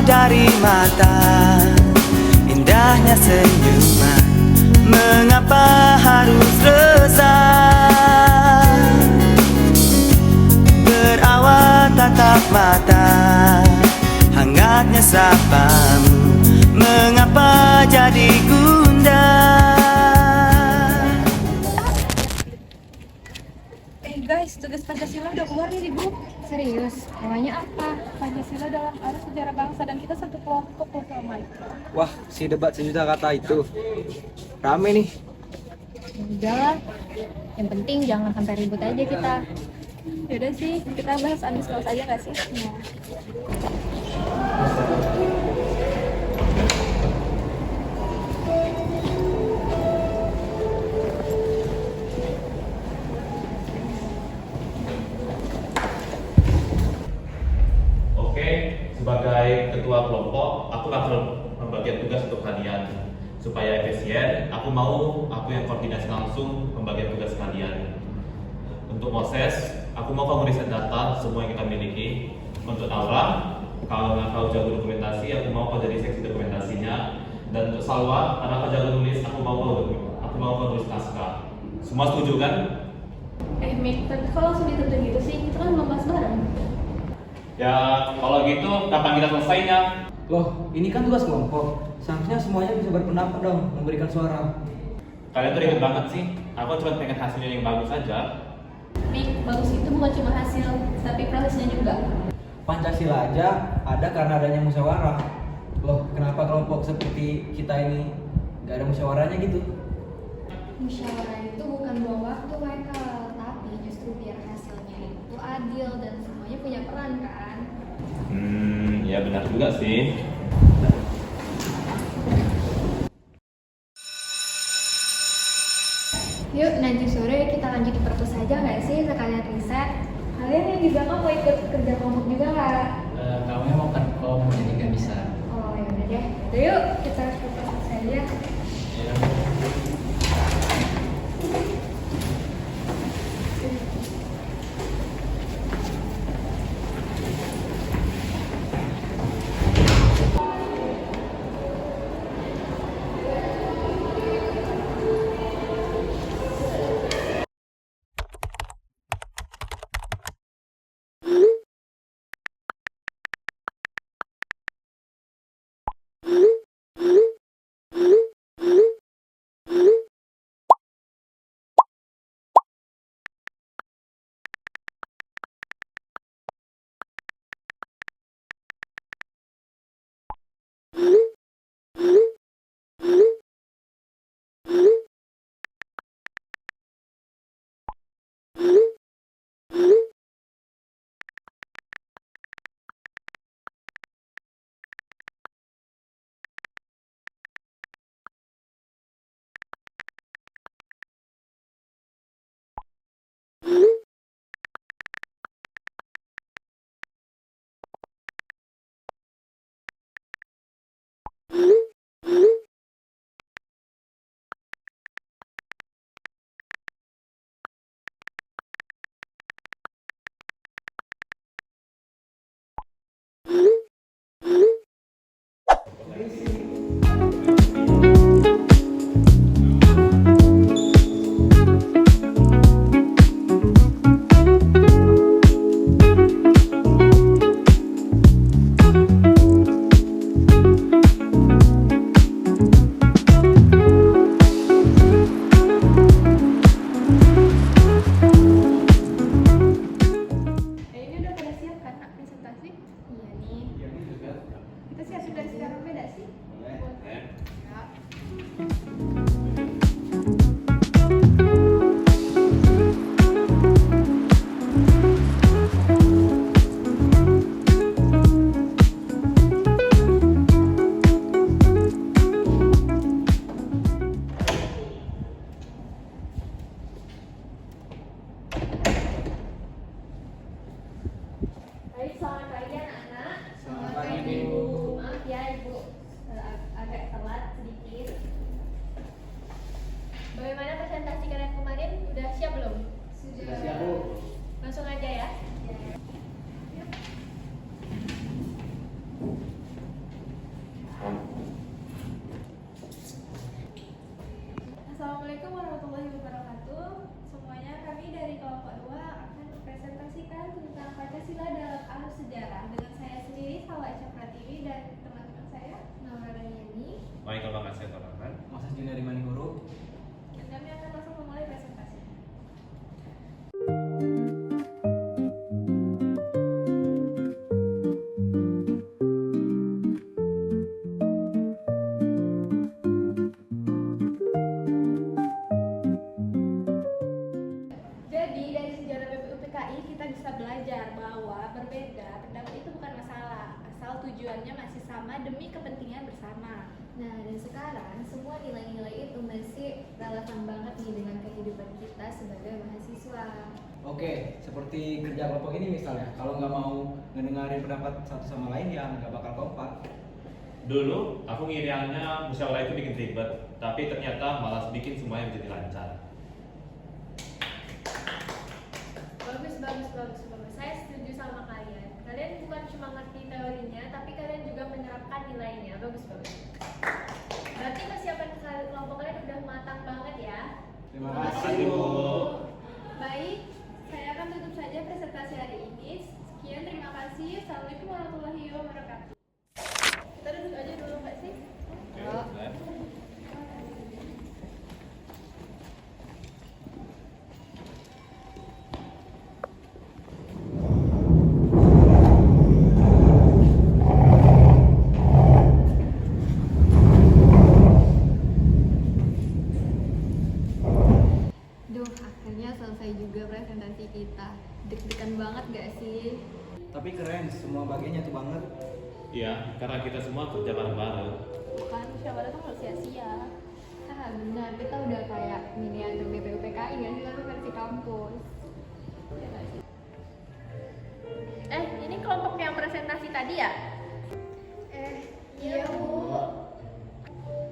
dari mata, indahnya senyuman, mengapa harus resah? Berawal tatap mata, hangatnya sapamu, mengapa jadi gundah? Guys, tugas Pancasila udah keluar nih di grup. Serius? Namanya apa? Pancasila dalam arus sejarah bangsa dan kita satu kelompok loh sama itu. Wah, si debat sejuta kata itu rame nih. Udah lah. Yang penting jangan sampai ribut aja kita. Yaudah sih, kita bahas Anies Los aja nggak sih? Oke, sebagai ketua kelompok, aku bakal membagikan tugas untuk kalian. Supaya efisien, aku yang koordinasi langsung pembagian tugas kalian. Untuk Moses, aku mau kamu riset data semua yang kita miliki. Untuk Aura, kalau nggak kau jago dokumentasi, aku mau kau jadi seksi dokumentasinya. Dan untuk Salwa, karena kau jago nulis, aku mau kau tulis naskah. Semua setuju kan? Mik, tapi kalau langsung ditentuin gitu sih, kita kan belum bahas bareng. Ya, kalau gitu, kapan kita selesainya? Loh, ini kan tugas kelompok. Seharusnya semuanya bisa berpendapat dong, memberikan suara. Kalian tuh ribet banget sih. Aku cuma pengen hasilnya yang bagus aja. Mik, bagus itu bukan cuma hasil, tapi prosesnya juga. Pancasila aja ada karena adanya musyawarah. Loh, kenapa kelompok seperti kita ini gak ada musyawarahnya gitu? Musyawarah itu bukan buang waktu, Michael. Tapi justru biar hasilnya itu adil dan semuanya punya peran kan? Ya benar juga sih. Yuk, nanti sore kita lanjut di perpus aja nggak sih sekalian riset? Kalian yang di belakang mau ikut kerja kelompok juga nggak? Kamu mau kan kalau jadi nggak bisa. Oh, yaudah deh. Yuk, kita ke perpus aja. dan teman-teman saya, Naura dan Yeni. Waalaikumsalam teman-teman. Masa Junior Imani Huru. Dan kami akan langsung memulai presentasi. Jadi dari sejarah BPUPKI kita bisa belajar bahwa berbeda pendapat itu bukan masalah, asal tujuannya masih sama demi kepentingan bersama. Nah, dan sekarang semua nilai-nilai itu masih relevan banget nih dengan kehidupan kita sebagai mahasiswa. Oke, seperti kerja kelompok ini misalnya, kalau nggak mau ngedengarin pendapat satu sama lain ya nggak bakal kompak. Dulu aku ngiranya musyawarah itu bikin ribet, tapi ternyata malah bikin semuanya menjadi lancar. Bagus. Saya setuju sama kalian. Kalian bukan cuma ngerti teorinya, tapi kalian juga menerapkan nilainya. Bagus. Berarti persiapan kelompok kalian udah matang banget ya. Terima kasih, Bu. Baik, saya akan tutup saja presentasi hari ini. Sekian, terima kasih. Assalamualaikum warahmatullahi wabarakatuh. Kita duduk aja dulu, Mbak sih. Duh, akhirnya selesai juga presentasi kita. Deg-degan banget gak sih? Tapi keren, semua bagiannya tuh banget. Iya, karena kita semua kerja bareng-bareng. Bukan, musyawarah itu nggak sia-sia. Ah, benar, kita udah kayak miniatur BPUPKI gak sih, tapi versi kampus. Ya nggak sih? Ini kelompok yang presentasi tadi ya? Iya, Bu.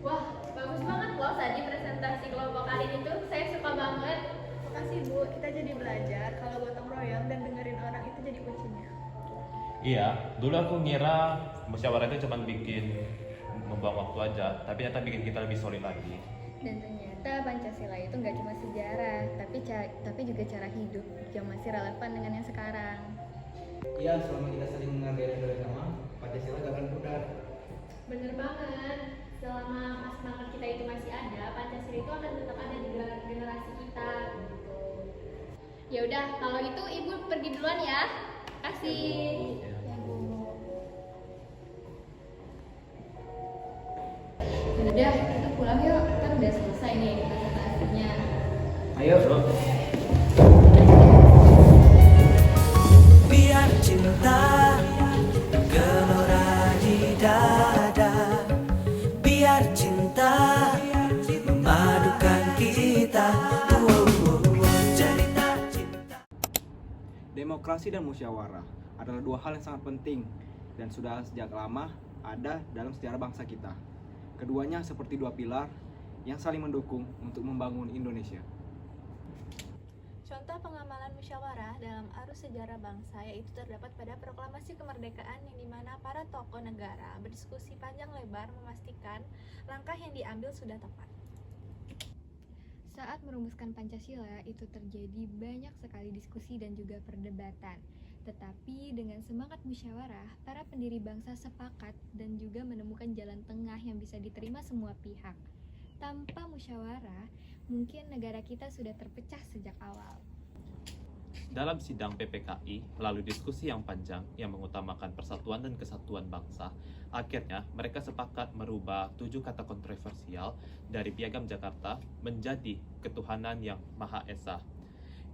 Wah, bagus banget loh tadi presentasi kelompok kalian itu. Saya suka banget. Makasih Bu, kita jadi belajar kalau gotong royong dan dengerin orang itu jadi kuncinya. Iya, dulu aku ngira musyawarah itu cuma bikin membuang waktu aja, tapi ternyata bikin kita lebih solid lagi. Dan ternyata Pancasila itu nggak cuma sejarah, tapi juga cara hidup yang masih relevan dengan yang sekarang. Iya, selama kita saling menghargai dan bersama, Pancasila gak akan pudar. Bener banget. Selama semangat kita itu masih ada, Pancasila itu akan tetap ada di generasi kita. Gitu. Ya udah, kalau itu Ibu pergi duluan ya. Kasih. Ya, Bu. Udah, kita pulang yuk. Kan udah selesai nih presentasinya. Ayo, Biar cinta gelora di dada, biar cinta memadukan kita. Cerita cinta. demokrasi dan musyawarah adalah dua hal yang sangat penting dan sudah sejak lama ada dalam sejarah bangsa kita. Keduanya seperti dua pilar yang saling mendukung untuk membangun Indonesia. Contoh pengamalan musyawarah dalam arus sejarah bangsa yaitu terdapat pada proklamasi kemerdekaan yang dimana para tokoh negara berdiskusi panjang lebar memastikan langkah yang diambil sudah tepat. Saat merumuskan Pancasila itu terjadi banyak sekali diskusi dan juga perdebatan. Tetapi dengan semangat musyawarah, para pendiri bangsa sepakat dan juga menemukan jalan tengah yang bisa diterima semua pihak. Tanpa musyawarah, mungkin negara kita sudah terpecah sejak awal. Dalam sidang PPKI, melalui diskusi yang panjang yang mengutamakan persatuan dan kesatuan bangsa, akhirnya mereka sepakat merubah 7 kata kontroversial dari Piagam Jakarta menjadi ketuhanan yang Maha Esa.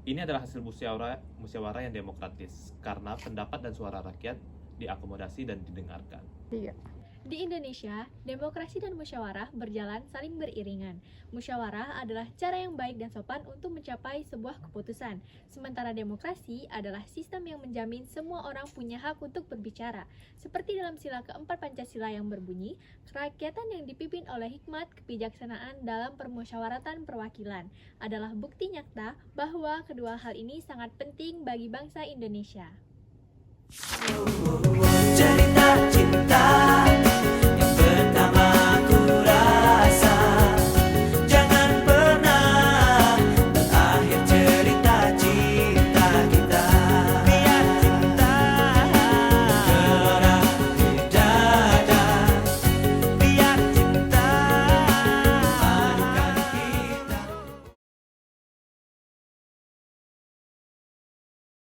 Ini adalah hasil musyawarah yang demokratis, karena pendapat dan suara rakyat diakomodasi dan didengarkan. Di Indonesia, demokrasi dan musyawarah berjalan saling beriringan. Musyawarah adalah cara yang baik dan sopan untuk mencapai sebuah keputusan. Sementara demokrasi adalah sistem yang menjamin semua orang punya hak untuk berbicara. Seperti dalam sila keempat Pancasila yang berbunyi, kerakyatan yang dipimpin oleh hikmat kebijaksanaan dalam permusyawaratan perwakilan adalah bukti nyata bahwa kedua hal ini sangat penting bagi bangsa Indonesia. Cerita cinta